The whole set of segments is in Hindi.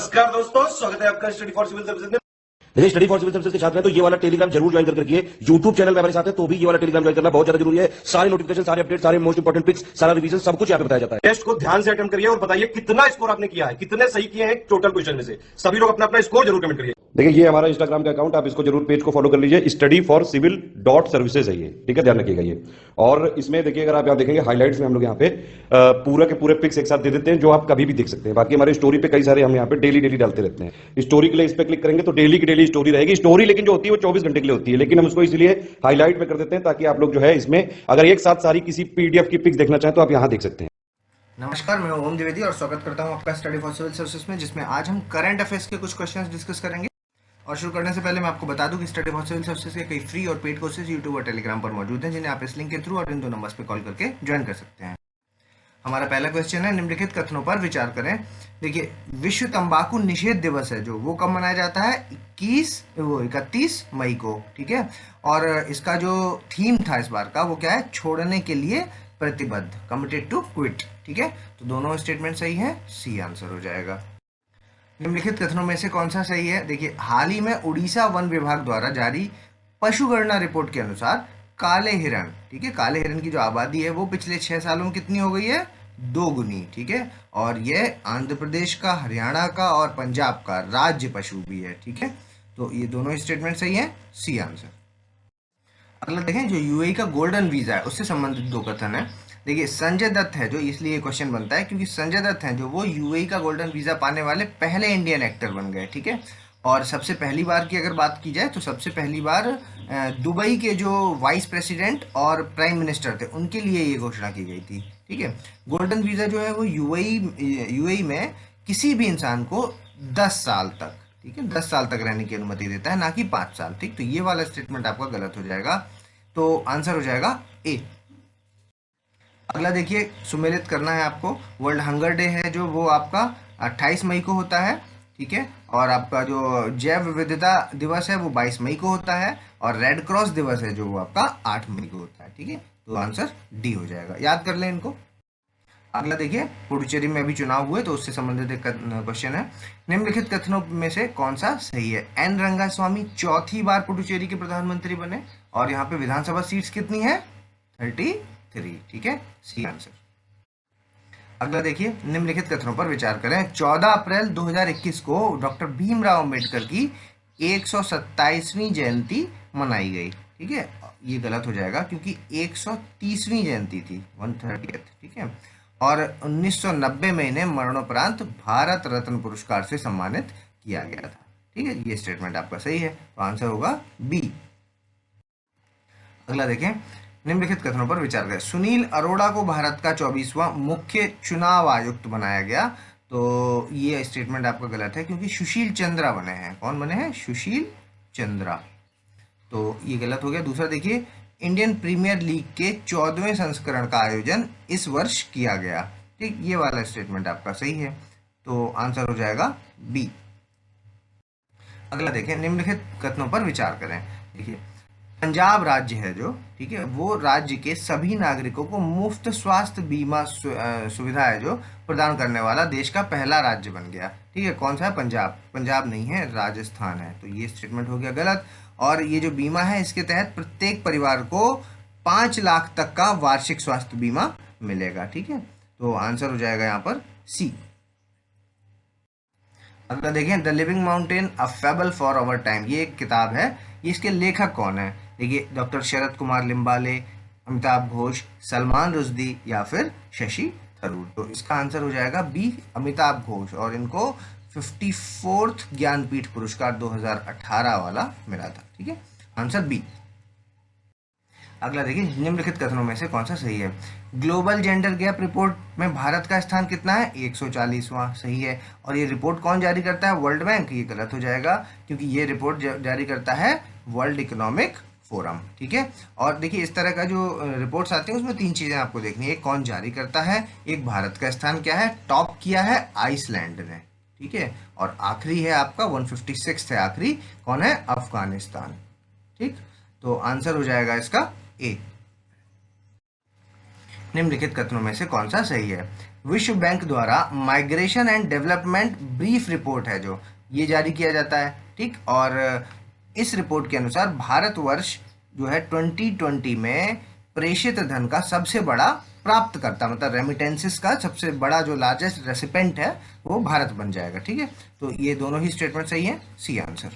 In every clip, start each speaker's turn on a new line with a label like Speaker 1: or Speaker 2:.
Speaker 1: नमस्कार दोस्तों, स्वागत है आपका स्टडी फॉर सिविल सर्विसेज में।
Speaker 2: देखिए, स्टडी फॉर सिविल सर्विसेज के छात्र हैं तो ये वाला टेलीग्राम जरूर ज्वाइन करके रखिए। यूट्यूब चैनल में हमारे साथ है तो भी ये वाला टेलीग्राम ज्वाइन करना बहुत ज्यादा जरूरी है। सारे नोटिफिकेशन, सारे अपडेट, सारे मोस्ट इंपोर्टेंट पिक्स, सारा रिवीजन सब कुछ यहाँ पे बताया जाता है।
Speaker 1: टेस्ट को ध्यान से अटेम्प्ट करिए और बताइए कितना स्कोर आपने किया है, कितने सही किए हैं टोटल क्वेश्चन में से। सभी लोग अपना अपना स्कोर जरूर कमेंट करिए।
Speaker 2: देखिए, ये हमारा इंस्टाग्राम का अकाउंट, आप इसको जरूर पेज को फॉलो कर लीजिए। Study for civil dot services है ये, ठीक है, ध्यान रखिएगा ये। और इसमें देखिए, अगर आप यहाँ देखेंगे हाइलाइट्स में हम लोग यहाँ पे पूरा के पूरे पिक्स एक साथ दे देते हैं जो आप कभी भी देख सकते हैं। बाकी हमारे स्टोरी पे कई सारे हम यहाँ पे डेली डालते रहते हैं। स्टोरी के लिए इस पे क्लिक करेंगे तो डेली की डेली स्टोरी रहेगी। स्टोरी लेकिन जो होती है वो 24 घंटे के लिए होती है, लेकिन हम उसको इसलिए हाईलाइट में कर देते हैं ताकि आप लोग जो है इसमें अगर एक साथ सारी किसी पीडीएफ की पिक्स देखना चाहें तो आप यहाँ देख सकते हैं।
Speaker 3: नमस्कार, मैं ओम द्विवेदी और स्वागत करता हूं आपका स्टडी फॉर सिविल सर्विसेज में, जिसमें आज हम करंट अफेयर्स के कुछ क्वेश्चंस डिस्कस करेंगे। और शुरू करने से पहले मैं आपको बता दूं कि स्टडी फॉर सिविल सर्विसेज के कई फ्री और पेड कोर्सेज यूट्यूब और टेलीग्राम पर मौजूद हैं, जिन्हें आप इस लिंक के थ्रू और इन दो नंबर्स पर कॉल करके ज्वाइन कर सकते हैं। हमारा पहला क्वेश्चन है, निम्नलिखित कथनों पर विचार करें। देखिए, विश्व तंबाकू निषेध दिवस है जो वो कब मनाया जाता है? 31 मई को, ठीक है। और इसका जो थीम था इस बार का वो क्या है? छोड़ने के लिए प्रतिबद्ध, कमिटेड टू क्विट, ठीक है। तो दोनों स्टेटमेंट सही है, सी आंसर हो जाएगा। निम्नलिखित कथनों में से कौन सा सही है? देखिए, हाल ही में उड़ीसा वन विभाग द्वारा जारी पशुगणना रिपोर्ट के अनुसार काले हिरण, ठीक है, काले हिरण की जो आबादी है वो पिछले 6 सालों में कितनी हो गई है? 2 गुनी, ठीक है। और ये आंध्र प्रदेश का, हरियाणा का और पंजाब का राज्य पशु भी है, ठीक है। तो ये दोनों स्टेटमेंट सही है, सी आंसर। अगला देखें, जो यूएई का गोल्डन वीजा है उससे संबंधित 2 कथन है। देखिए, संजय दत्त है जो, इसलिए क्वेश्चन बनता है क्योंकि संजय दत्त हैं जो वो यूएई का गोल्डन वीजा पाने वाले पहले इंडियन एक्टर बन गए, ठीक है। और सबसे पहली बार की अगर बात की जाए तो सबसे पहली बार दुबई के जो वाइस प्रेसिडेंट और प्राइम मिनिस्टर थे उनके लिए ये घोषणा की गई थी, ठीक है। गोल्डन वीजा जो है वो यूएई में किसी भी इंसान को 10 साल तक, ठीक है, 10 साल तक रहने की अनुमति देता है, ना कि 5 साल, ठीक। तो ये वाला स्टेटमेंट आपका गलत हो जाएगा, तो आंसर हो जाएगा ए। अगला देखिए, सुमेलित करना है आपको। वर्ल्ड हंगर डे है जो वो आपका 28 मई को होता है, ठीक है। और आपका जो जैव विविधता दिवस है वो 22 मई को होता है। और रेड क्रॉस दिवस है जो वो आपका 8 मई को होता है, ठीक है। तो आंसर डी हो जाएगा, याद कर लें इनको। अगला देखिए, पुडुचेरी में अभी चुनाव हुए तो उससे संबंधित एक क्वेश्चन है। निम्नलिखित कथनों में से कौन सा सही है? एन रंगास्वामी चौथी बार पुडुचेरी के प्रधानमंत्री बने और यहाँ पे विधानसभा सीट्स कितनी है? 33, ठीक है, सी आंसर। अगला देखिए, निम्नलिखित कथनों पर विचार करें। 14 अप्रैल 2021 को डॉक्टर भीमराव अंबेडकर की 127वीं जयंती मनाई गई, ठीक है। ये गलत हो जाएगा क्योंकि 130वीं जयंती थी, 130th, ठीक है। और 1990 में इन्हें मरणोपरांत भारत रत्न पुरस्कार से सम्मानित किया गया था, ठीक है। ये स्टेटमेंट आपका सही है, तो आंसर होगा बी। अगला देखें, निम्नलिखित कथनों पर विचार करें। सुनील अरोड़ा को भारत का 24वां मुख्य चुनाव आयुक्त बनाया गया, तो ये स्टेटमेंट आपका गलत है क्योंकि सुशील चंद्रा बने हैं। कौन बने हैं? सुशील चंद्रा, तो ये गलत हो गया। दूसरा देखिए, इंडियन प्रीमियर लीग के 14वें संस्करण का आयोजन इस वर्ष किया गया, ठीक, ये वाला स्टेटमेंट आपका सही है, तो आंसर हो जाएगा बी। अगला देखें, निम्नलिखित कथनों पर विचार करें। देखिए, पंजाब राज्य है जो, ठीक है, वो राज्य के सभी नागरिकों को मुफ्त स्वास्थ्य बीमा सुविधा है जो प्रदान करने वाला देश का पहला राज्य बन गया, ठीक है। कौन सा है? पंजाब। पंजाब नहीं है, राजस्थान है, तो ये स्टेटमेंट हो गया गलत। और ये जो बीमा है इसके तहत प्रत्येक परिवार को 5 लाख तक का वार्षिक स्वास्थ्य बीमा मिलेगा, ठीक है। तो आंसर हो जाएगा यहाँ पर सी। अगला देखें, the living mountain a fable for our time, ये एक किताब है, ये इसके लेखक कौन है? देखिए, डॉक्टर शरद कुमार लिम्बाले, अमिताभ घोष, सलमान रुश्दी या फिर शशि थरूर। तो इसका आंसर हो जाएगा बी, अमिताभ घोष, और इनको 54th ज्ञानपीठ पुरस्कार 2018 वाला मिला था, ठीक है। Answer B. अगला देखिए, निम्नलिखित कथनों में से कौन सा सही है? ग्लोबल जेंडर गैप रिपोर्ट में भारत का स्थान कितना है? 140वां, सही है। और ये रिपोर्ट कौन जारी करता है? World bank. ये गलत हो जाएगा क्योंकि ये रिपोर्ट जारी करता है वर्ल्ड इकोनॉमिक फोरम, ठीक है। और देखिए, इस तरह का जो रिपोर्ट्स आते हैं उसमें 3 चीजें आपको देखनी है। एक, कौन जारी करता है, एक, भारत का स्थान क्या है, टॉप किया है आइसलैंड ने, ठीक है, और आखिरी है आपका 156 है आखिरी, कौन है? अफगानिस्तान, ठीक। तो आंसर हो जाएगा इसका ए। निम्नलिखित कथनों में से कौन सा सही है? विश्व बैंक द्वारा migration and development brief report है जो ये जारी किया जाता है, ठीक। और इस रिपोर्ट के अनुसार भारतवर्ष जो है 2020 में प्रेषित धन का सबसे बड़ा प्राप्तकर्ता, मतलब रेमिटेंसेस का सबसे बड़ा जो लार्जेस्ट रेसिपेंट है वो भारत बन जाएगा, ठीक है। तो ये दोनों ही स्टेटमेंट सही है, सी आंसर।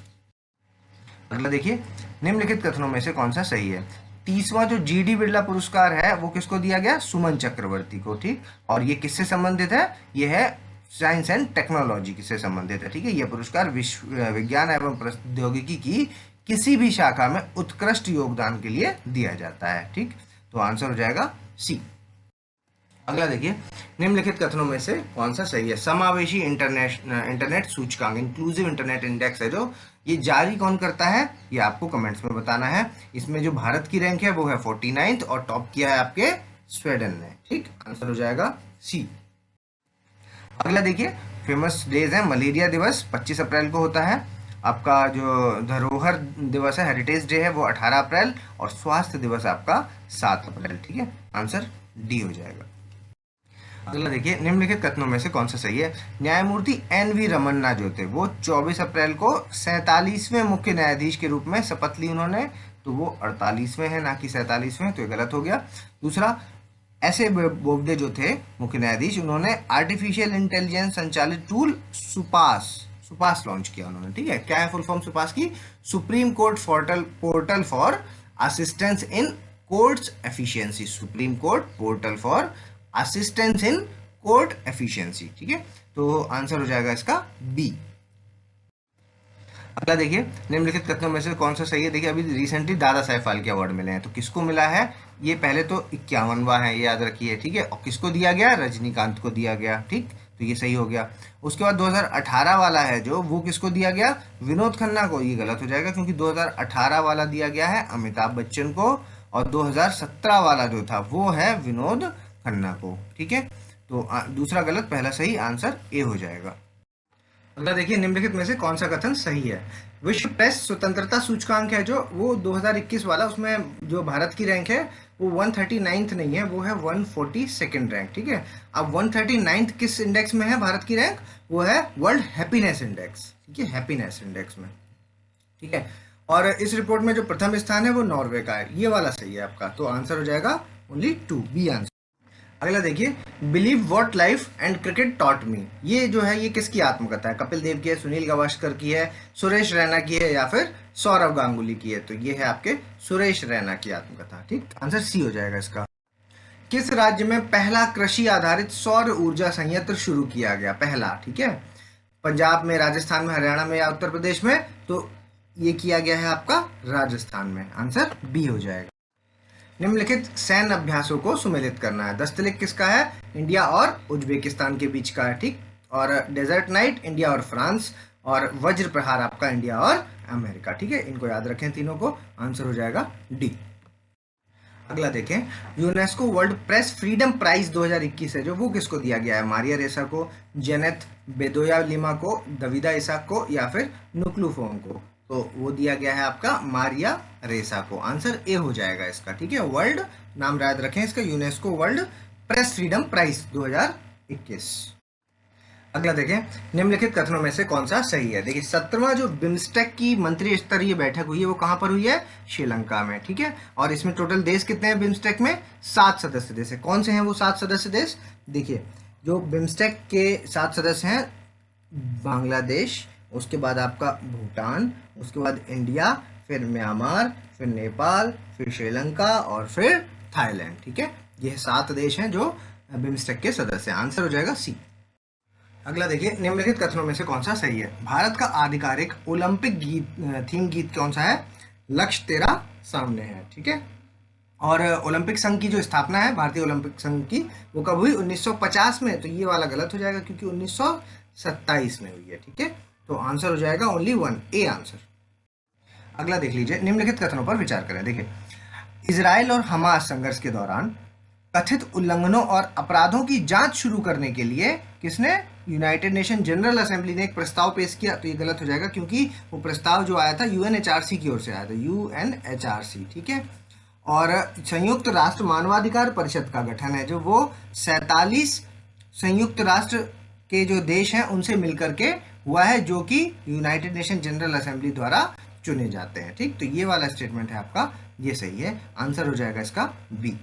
Speaker 3: अगला देखिए, निम्नलिखित कथनों में से कौन सा सही है। 30वां जो जीडी बिरला पुरस्कार है वो किसको दिया गया, सुमन चक्रवर्ती को, ठीक। और ये किससे संबंधित है, ये है साइंस एंड टेक्नोलॉजी से संबंधित है, ठीक है। यह पुरस्कार विश्व विज्ञान एवं प्रौद्योगिकी की किसी भी शाखा में उत्कृष्ट योगदान के लिए दिया जाता है, ठीक। तो आंसर हो जाएगा सी। अगला देखिए, निम्नलिखित कथनों में से कौन सा सही है। समावेशी इंटरनेट सूचकांक, इंक्लूसिव इंटरनेट इंडेक्स है जो, ये जारी कौन करता है ये आपको कमेंट्स में बताना है। इसमें जो भारत की रैंक है वो है 49th और टॉप किया है आपके स्वीडन ने, ठीक। आंसर हो जाएगा सी। अगला देखिए, फेमस डेज है। मलेरिया दिवस 25 अप्रैल को होता है। आपका जो धरोहर दिवस है, हेरिटेज डे है, वो 18 अप्रैल और स्वास्थ्य दिवस आपका 7 अप्रैल, ठीक है। आंसर डी हो जाएगा। अगला देखिए, निम्नलिखित कथनों में से कौन सा सही है। न्यायमूर्ति NV रमन्ना जो थे वो 24 अप्रैल को 47वें मुख्य न्यायाधीश के रूप में शपथ ली उन्होंने, तो वो 48वें हैं ना कि 47वें, तो ये गलत हो गया। दूसरा, ऐसे बोबडे जो थे मुख्य न्यायाधीश, उन्होंने आर्टिफिशियल इंटेलिजेंस संचालित टूल सुपास लॉन्च किया उन्होंने, ठीक है। क्या है फुल फॉर्म सुपास की, supreme court portal for assistance in courts efficiency, supreme court portal for assistance in court efficiency, ठीक है। तो आंसर हो जाएगा इसका बी। अगला देखिए, निम्नलिखित कथनों में से कौन सा सही है। देखिए, अभी रिसेंटली दादा साहेब फाल्के अवार्ड मिले हैं, तो किसको मिला है, ये पहले तो 51वां है, ये याद रखिए, ठीक है। और किसको दिया गया, रजनीकांत को दिया गया, ठीक। तो ये सही हो गया। उसके बाद 2018 वाला है जो, वो किसको दिया गया, विनोद खन्ना को। ये गलत हो जाएगा क्योंकि 2018 वाला दिया गया है अमिताभ बच्चन को और 2017 वाला जो था वो है विनोद खन्ना को, ठीक है। तो दूसरा गलत, पहला सही, आंसर ए हो जाएगा। अगला देखिए, निम्नलिखित में से कौन सा कथन सही है। विश्व प्रेस स्वतंत्रता सूचकांक है जो, वो 2021 वाला, उसमें जो भारत की रैंक है वो 139th नहीं है, वो है 142nd रैंक, ठीक है। अब 139th किस इंडेक्स में है भारत की रैंक, वो है वर्ल्ड हैप्पीनेस इंडेक्स, ठीक है, हैप्पीनेस इंडेक्स में, ठीक है। और इस रिपोर्ट में जो प्रथम स्थान है वो नॉर्वे का है, ये वाला सही है आपका। तो आंसर हो जाएगा ओनली 2, बी आंसर। अगला देखिए, believe what life and cricket taught me, ये जो है ये किसकी आत्मकथा है। कपिल देव की है, सुनील गावस्कर की है, सुरेश रैना की है या फिर सौरव गांगुली की है। तो ये है आपके सुरेश रैना की आत्मकथा, ठीक। आंसर सी हो जाएगा इसका। किस राज्य में पहला कृषि आधारित सौर ऊर्जा संयंत्र शुरू किया गया, पहला, ठीक है। पंजाब में, राजस्थान में, हरियाणा में या उत्तर प्रदेश में, तो ये किया गया है आपका राजस्थान में, आंसर बी हो जाएगा। निम्नलिखित सैन्य अभ्यासों को सुमेलित करना है। दस्तलिक किसका है, इंडिया और उज्बेकिस्तान के बीच का है, ठीक। और डेजर्ट नाइट इंडिया और फ्रांस, और वज्र प्रहार आपका इंडिया और अमेरिका, ठीक है। इनको याद रखें तीनों को, आंसर हो जाएगा डी। अगला देखें, UNESCO World Press Freedom Prize 2021 है जो, वो किसको दिया गया है। मारिया रेसा को, जेनेथ बेदोया लिमा को, दविदा इसाक को या फिर नुक्लूफोन को। तो वो दिया गया है आपका मारिया रेसा को, आंसर ए हो जाएगा इसका, ठीक है। वर्ल्ड नाम याद रखें इसका, UNESCO World Press Freedom Prize 2021। अगला देखें, निम्नलिखित कथनों में से कौन सा सही है। देखिए, 17वां जो बिम्स्टेक की मंत्री स्तरीय बैठक हुई है वो कहां पर हुई है, श्रीलंका में, ठीक है। और इसमें टोटल देश कितने हैं बिम्स्टेक में, 7 सदस्य देश है। कौन से हैं वो 7 सदस्य देश, देखिए, जो बिम्स्टेक के 7 सदस्य हैं, बांग्लादेश, उसके बाद आपका भूटान, उसके बाद इंडिया, फिर म्यांमार, फिर नेपाल, फिर श्रीलंका और फिर थाईलैंड, ठीक है। ये 7 देश हैं जो बिम्स्टेक के सदस्य हैं, आंसर हो जाएगा सी। अगला देखिए, निम्नलिखित कथनों में से कौन सा सही है। भारत का आधिकारिक ओलंपिक थीम गीत कौन सा है, लक्ष्य तेरा सामने है, ठीक है। और ओलंपिक संघ की जो स्थापना है भारतीय ओलंपिक संघ की, वो कब हुई, 1950 में। तो ये वाला गलत हो जाएगा क्योंकि 1927 में हुई है, ठीक है। तो आंसर हो जाएगा ओनली 1, ए आंसर। अगला देख लीजिए, निम्नलिखित कथनों पर विचार करें। देखिए, इजराइल और हमास संघर्ष के दौरान कथित उल्लंघनों और अपराधों की जांच शुरू करने के लिए किसने, यूनाइटेड नेशन जनरल असेंबली ने एक प्रस्ताव पेश किया। तो ये गलत हो जाएगा क्योंकि वो प्रस्ताव जो आया था UNHRC की ओर से आया था, UNHRC, ठीक है। और संयुक्त राष्ट्र मानवाधिकार परिषद का गठन है जो, वो संयुक्त राष्ट्र के जो देश हैं उनसे मिलकर के हुआ है, जो कि यूनाइटेड नेशन जनरल असेंबली द्वारा चुने जाते हैं। ठीक, तो ये वाला स्टेटमेंट है आपका, ये सही है, आंसर हो जाएगा इसका बी।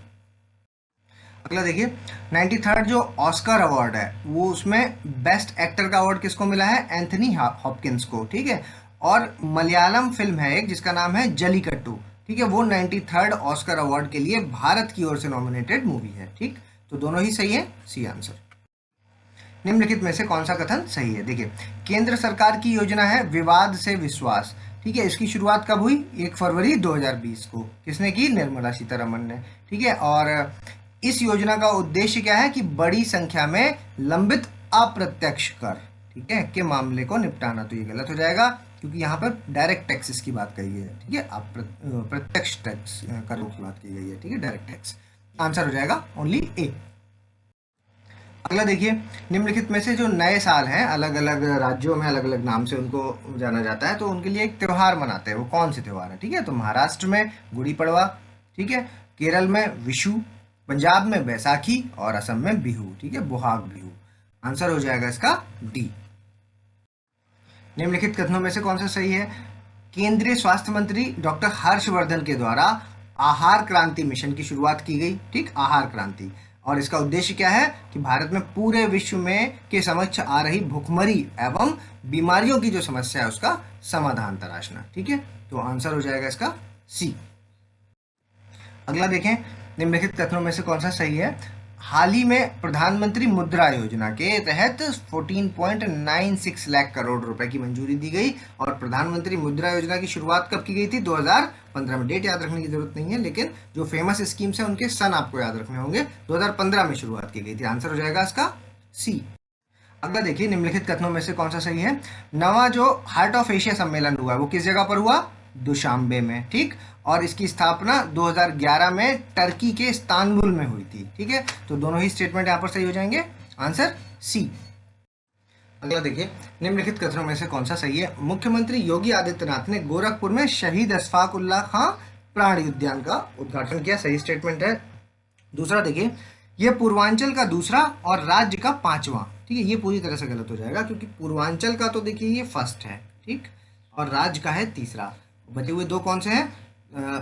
Speaker 3: अगला देखिए, 93rd जो ऑस्कर अवार्ड है वो उसमें बेस्ट एक्टर का अवार्ड किसको मिला है? एंथनी हॉपकिंस को। ठीक है, और मलयालम फिल्म है एक जिसका नाम है जलीकट्टू। ठीक है, वो 93rd ऑस्कर अवार्ड के लिए भारत की ओर से नॉमिनेटेड मूवी है। ठीक, तो दोनों ही सही है, सी आंसर। निम्नलिखित में से कौन सा कथन सही है? देखिए, केंद्र सरकार की योजना है विवाद से विश्वास। ठीक है, इसकी शुरुआत कब हुई? 1 फरवरी 2020 को। किसने की? निर्मला सीतारमण ने। ठीक है, और इस योजना का उद्देश्य क्या है कि बड़ी संख्या में लंबित अप्रत्यक्ष कर, ठीक है, के मामले को निपटाना। तो ये गलत हो जाएगा क्योंकि यहाँ पर डायरेक्ट टैक्सेस की बात कही है। ठीक है, प्रत्यक्ष टैक्स करों की बात की गई है। ठीक है, डायरेक्ट टैक्स, आंसर हो जाएगा ओनली ए। अगला देखिए, निम्नलिखित में से जो नए साल हैं अलग अलग राज्यों में अलग अलग नाम से उनको जाना जाता है, तो उनके लिए एक त्यौहार मनाते हैं, वो कौन से त्यौहार है? ठीक है, तो महाराष्ट्र में गुड़ी पड़वा, ठीक है, केरल में विशु, पंजाब में बैसाखी और असम में बिहू। ठीक है, बोहाग बिहू, आंसर हो जाएगा इसका डी। निम्नलिखित कथनों में से कौन सा सही है? केंद्रीय स्वास्थ्य मंत्री डॉक्टर हर्षवर्धन के द्वारा आहार क्रांति मिशन की शुरुआत की गई। ठीक, आहार क्रांति, और इसका उद्देश्य क्या है कि भारत में पूरे विश्व में के समक्ष आ रही भुखमरी एवं बीमारियों की जो समस्या है उसका समाधान तलाशना। ठीक है, तो आंसर हो जाएगा इसका सी। अगला देखें, निम्नलिखित कथनों में से कौन सा सही है? हाल ही में प्रधानमंत्री मुद्रा योजना के तहत 14.96 लाख करोड़ रुपए की मंजूरी दी गई। और प्रधानमंत्री मुद्रा योजना की शुरुआत कब की गई थी? 2015 में। डेट याद रखने की जरूरत नहीं है, लेकिन जो फेमस स्कीम्स हैं उनके सन आपको याद रखने होंगे। 2015 में शुरुआत की गई थी, आंसर हो जाएगा इसका सी। अगला देखिए, निम्नलिखित कथनों में से कौन सा सही है? नवा जो हार्ट ऑफ एशिया सम्मेलन हुआ है वो किस जगह पर हुआ? दुशांबे में। ठीक, और इसकी स्थापना 2011 में टर्की के इस्तांबुल में हुई थी। ठीक है, तो दोनों ही स्टेटमेंट यहाँ पर सही हो जाएंगे, आंसर सी। अगला देखिए, निम्नलिखित कथनों में से कौन सा सही है? मुख्यमंत्री योगी आदित्यनाथ ने गोरखपुर में शहीद अशफाक उल्लाह खां प्राणी उद्यान का उद्घाटन किया, सही स्टेटमेंट है। दूसरा देखिए, यह पूर्वांचल का दूसरा और राज्य का 5वां। ठीक है, ये पूरी तरह से गलत हो जाएगा क्योंकि पूर्वांचल का तो देखिए ये फर्स्ट है, ठीक, और राज्य का है तीसरा। बचे हुए दो कौन से हैं?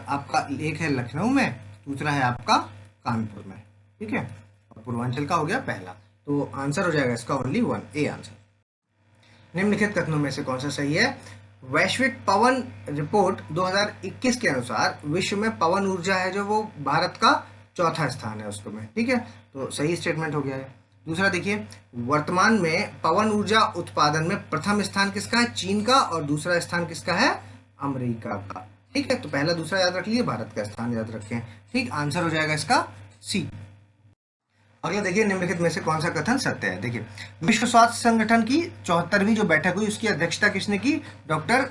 Speaker 3: आपका एक है लखनऊ में, दूसरा है आपका कानपुर में। ठीक है, और पूर्वांचल का हो गया पहला, तो आंसर हो जाएगा इसका ओनली 1, ए आंसर। निम्नलिखित कथनों में से कौन सा सही है? वैश्विक पवन रिपोर्ट 2021 के अनुसार विश्व में पवन ऊर्जा है जो वो भारत का चौथा स्थान है उसमें। ठीक है, तो सही स्टेटमेंट हो गया है। दूसरा देखिए, वर्तमान में पवन ऊर्जा उत्पादन में प्रथम स्थान किसका है? चीन का, और दूसरा स्थान किसका है? अमेरिका का। ठीक है, तो पहला दूसरा याद रख लीजिए, भारत का स्थान याद रखें। ठीक, आंसर हो जाएगा इसका सी। अगला देखिए, निम्नलिखित में से कौन सा कथन सत्य है? देखिए, विश्व स्वास्थ्य संगठन की 74वीं जो बैठक हुई उसकी अध्यक्षता किसने की? डॉक्टर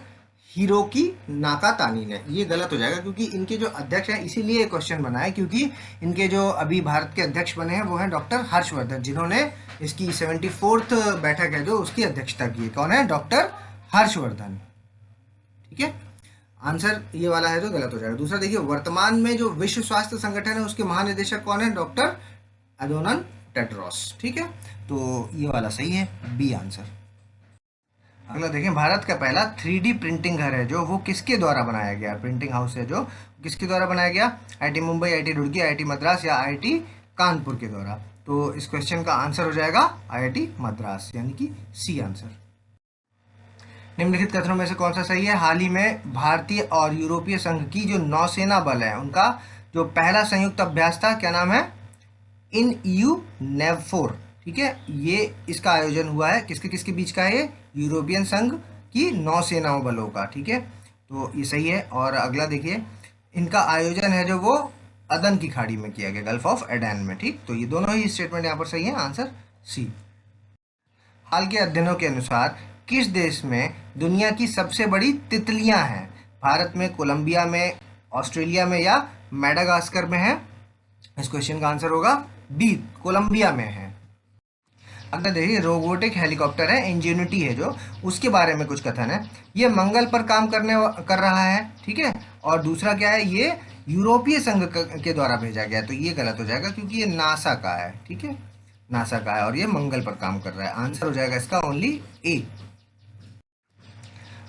Speaker 3: हिरोकी नाकातानी ने। ये गलत हो जाएगा क्योंकि इनके जो अध्यक्ष हैं, इसीलिए क्वेश्चन बना है क्योंकि इनके जो अभी भारत के अध्यक्ष बने हैं वो हैं डॉक्टर हर्षवर्धन, जिन्होंने इसकी 74th बैठक है जो उसकी अध्यक्षता की है। कौन है? डॉक्टर हर्षवर्धन। ठीक है, आंसर ये वाला है जो गलत हो जाएगा। दूसरा देखिए, वर्तमान में जो विश्व स्वास्थ्य संगठन है उसके महानिदेशक कौन है? Doctor Adhanom Tedros. ठीक है, तो ये वाला सही है, बी आंसर। अगला देखें, भारत का पहला 3D प्रिंटिंग घर है जो वो किसके द्वारा बनाया गया? प्रिंटिंग हाउस है जो किसके द्वारा बनाया गया? IIT Mumbai, IIT Roorkee, IIT Madras या IIT कानपुर के द्वारा। तो इस क्वेश्चन का आंसर हो जाएगा IIT मद्रास, यानी कि सी आंसर। निम्नलिखित कथनों में से कौन सा सही है? हाल ही में भारतीय और यूरोपीय संघ की जो नौसेना बल है उनका जो पहला संयुक्त अभ्यास था, क्या नाम है? इन EU NAVFOR। ठीक है, ये इसका आयोजन हुआ है, किसके किसके बीच का है? ये यूरोपियन संघ की नौसेना बलों का। ठीक है, तो ये सही है। और अगला देखिए, इनका आयोजन है जो वो अदन की खाड़ी में किया गया, गल्फ ऑफ एडन में। ठीक, तो ये दोनों ही स्टेटमेंट यहाँ पर सही है, आंसर सी। हाल के अध्ययनों के अनुसार किस देश में दुनिया की सबसे बड़ी तितलियां हैं? भारत में, कोलंबिया में, ऑस्ट्रेलिया में या मेडागास्कर में है? इस क्वेश्चन का आंसर होगा बी, कोलंबिया में है। अगला देखिए, रोबोटिक हेलीकॉप्टर है इंजेन्युटी है जो, उसके बारे में कुछ कथन है। ये मंगल पर काम कर रहा है। ठीक है, और दूसरा क्या है? ये यूरोपीय संघ के द्वारा भेजा गया, तो ये गलत हो जाएगा क्योंकि ये नासा का है। ठीक है, नासा का है और ये मंगल पर काम कर रहा है। आंसर हो जाएगा इसका ओनली ए।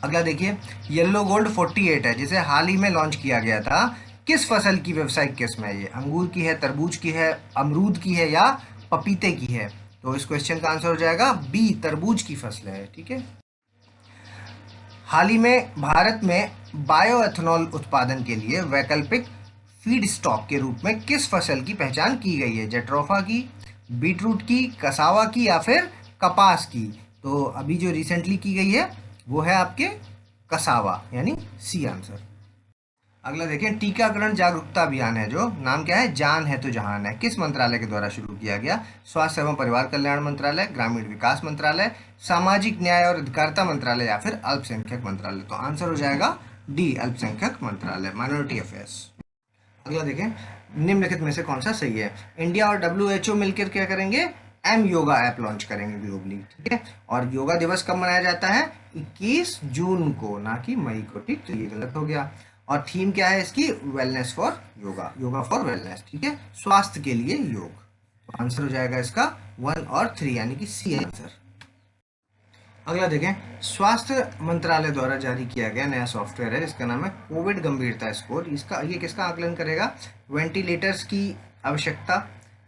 Speaker 3: अगला देखिए, येलो गोल्ड 48 है जिसे हाल ही में लॉन्च किया गया था। किस फसल की व्यवसायिक किस्म है ये? अंगूर की है, तरबूज की है, अमरूद की है या पपीते की है? तो इस क्वेश्चन का आंसर हो जाएगा बी, तरबूज की फसल है। ठीक है। हाल ही में भारत में बायोएथनॉल उत्पादन के लिए वैकल्पिक फीड स्टॉक के रूप में किस फसल की पहचान की गई है? जट्रोफा की, बीटरूट की, कसावा की या फिर कपास की? तो अभी जो रिसेंटली की गई है वो है आपके कसावा, यानी सी आंसर। अगला देखें, टीकाकरण जागरूकता अभियान है जो नाम क्या है? जान है तो जहान है, किस मंत्रालय के द्वारा शुरू किया गया? स्वास्थ्य एवं परिवार कल्याण मंत्रालय, ग्रामीण विकास मंत्रालय, सामाजिक न्याय और अधिकारिता मंत्रालय या फिर अल्पसंख्यक मंत्रालय? तो आंसर हो जाएगा डी, अल्पसंख्यक मंत्रालय, माइनॉरिटी अफेयर्स। अगला देखें, निम्नलिखित में से कौन सा सही है? इंडिया और WHO मिलकर क्या करेंगे? एम योगा ऐप लॉन्च करेंगे ग्लोबली। ठीक है। और योगा दिवस कब मनाया जाता है? 21 जून को, ना कि मई को। ठीक, तो ये गलत हो गया। और थीम क्या है इसकी? Wellness for yoga, yoga for wellness. ठीक है, स्वास्थ्य के लिए योग। तो आंसर हो जाएगा इसका 1 और 3, यानी कि सी आंसर। अगला देखें, स्वास्थ्य मंत्रालय द्वारा जारी किया गया नया सॉफ्टवेयर है जिसका नाम है कोविड गंभीरता स्कोर। ये किसका आकलन करेगा? वेंटिलेटर्स की आवश्यकता,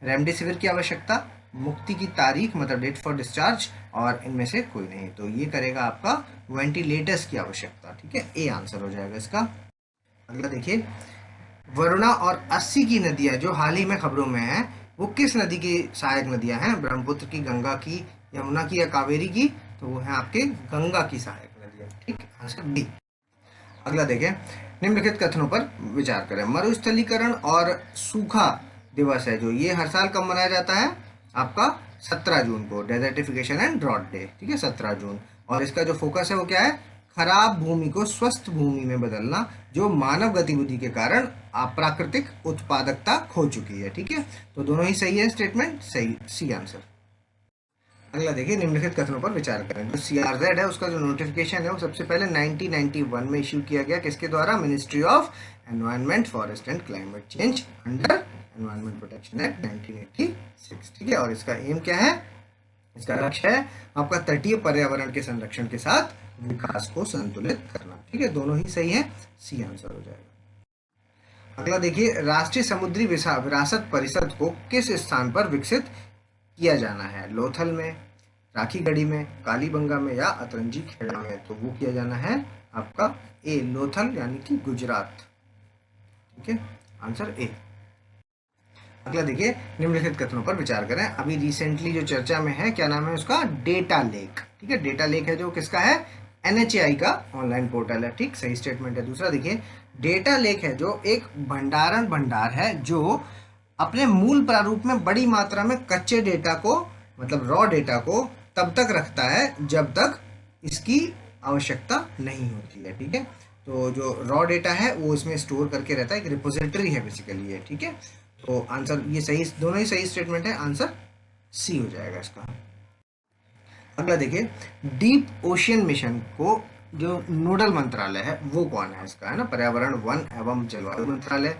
Speaker 3: रेमडेसिविर की आवश्यकता, मुक्ति की तारीख मतलब डेट फॉर डिस्चार्ज, और इनमें से कोई नहीं। तो ये करेगा आपका वेंटिलेटर्स की आवश्यकता। ठीक है, ए आंसर हो जाएगा इसका। अगला देखिए, वरुणा और अस्सी की नदियां जो हाल ही में खबरों में हैं वो किस नदी की सहायक नदियां हैं? ब्रह्मपुत्र की, गंगा की, यमुना की या कावेरी की? तो वो है आपके गंगा की सहायक नदियां। ठीक, आंसर डी। अगला देखें, निम्नलिखित कथनों पर विचार करें। मरुस्थलीकरण और सूखा दिवस है जो, ये हर साल कब मनाया जाता है? आपका 17 जून को, डेजर्टिफिकेशन एंड ड्रॉट डे। ठीक है, 17 जून। और इसका जो फोकस है वो क्या है? खराब भूमि को स्वस्थ भूमि में बदलना जो मानव गतिविधि के कारण प्राकृतिक उत्पादकता खो चुकी है। ठीक है, तो दोनों ही सही है स्टेटमेंट, सही, सी आंसर। अगला देखिए, निम्नलिखित कथनों पर विचार करें। जो CRZ है उसका जो नोटिफिकेशन है वो सबसे पहले 1991 में इश्यू किया गया। किसके द्वारा? Ministry of environment, forest and climate change under environment protection act 1986। ठीक है, और इसका एम क्या है? इसका लक्ष्य है आपका तटीय पर्यावरण के संरक्षण के साथ विकास को संतुलित करना। ठीक है, दोनों ही सही है, सी आंसर हो जाएगा। अगला देखिए, राष्ट्रीय समुद्री विरासत परिषद को किस स्थान पर विकसित किया जाना है? लोथल में, राखीगढ़ी में, कालीबंगा में या अतरंजी खेड़ा में? तो वो किया जाना है आपका ए, लोथल, यानी कि गुजरात। ठीक है, आंसर ए। अगला देखिए, निम्नलिखित कथनों पर विचार करें। अभी रिसेंटली जो चर्चा में है, क्या नाम है उसका? Data lake. ठीक है, डेटा लेक है जो किसका है? NHAI का ऑनलाइन पोर्टल है। ठीक, सही स्टेटमेंट है। दूसरा देखिए, डेटा लेक है जो एक भंडार है जो अपने मूल प्रारूप में बड़ी मात्रा में कच्चे डेटा को, मतलब रॉ डेटा को तब तक रखता है जब तक इसकी आवश्यकता नहीं होती है। ठीक है, तो जो रॉ डेटा है वो इसमें स्टोर करके रहता है, एक रिपोजिटरी है बेसिकली ये। ठीक है, तो आंसर ये सही, दोनों ही सही स्टेटमेंट है, आंसर सी हो जाएगा इसका। अगला देखिए, डीप ओशियन मिशन को जो नोडल मंत्रालय है वो कौन है? इसका है ना पर्यावरण, वन एवं जलवायु मंत्रालय,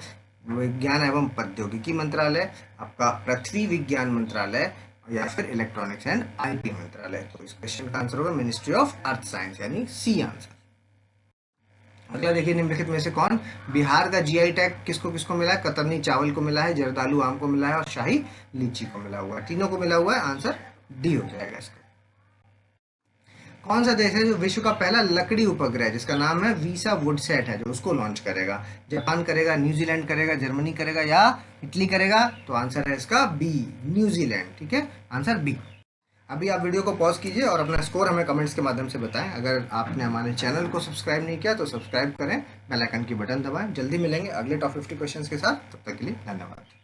Speaker 3: विज्ञान एवं प्रौद्योगिकी मंत्रालय, आपका पृथ्वी विज्ञान मंत्रालय या फिर इलेक्ट्रॉनिक्स एंड IT मंत्रालय। तो इस क्वेश्चन का आंसर होगा मिनिस्ट्री ऑफ अर्थ साइंस, यानी सी आंसर। अगला देखिए, निम्नलिखित में से कौन? बिहार का GI टैग किसको किसको मिला है? कतरनी चावल को मिला है, जर्दालू आम को मिला है और शाही लीची को मिला हुआ है। तीनों को मिला हुआ है, आंसर डी हो जाएगा इसका। कौन सा देश है जो विश्व का पहला लकड़ी उपग्रह जिसका नाम है वीसा वुडसैट है जो उसको लॉन्च करेगा? जापान करेगा, न्यूजीलैंड करेगा, जर्मनी करेगा या इटली करेगा? तो आंसर है इसका बी, न्यूजीलैंड। ठीक है, आंसर बी। अभी आप वीडियो को पॉज कीजिए और अपना स्कोर हमें कमेंट्स के माध्यम से बताएं। अगर आपने हमारे चैनल को सब्सक्राइब नहीं किया तो सब्सक्राइब करें, बेल आइकन की बटन दबाएं। जल्दी मिलेंगे अगले टॉप 50 क्वेश्चंस के साथ, तब तक के लिए धन्यवाद।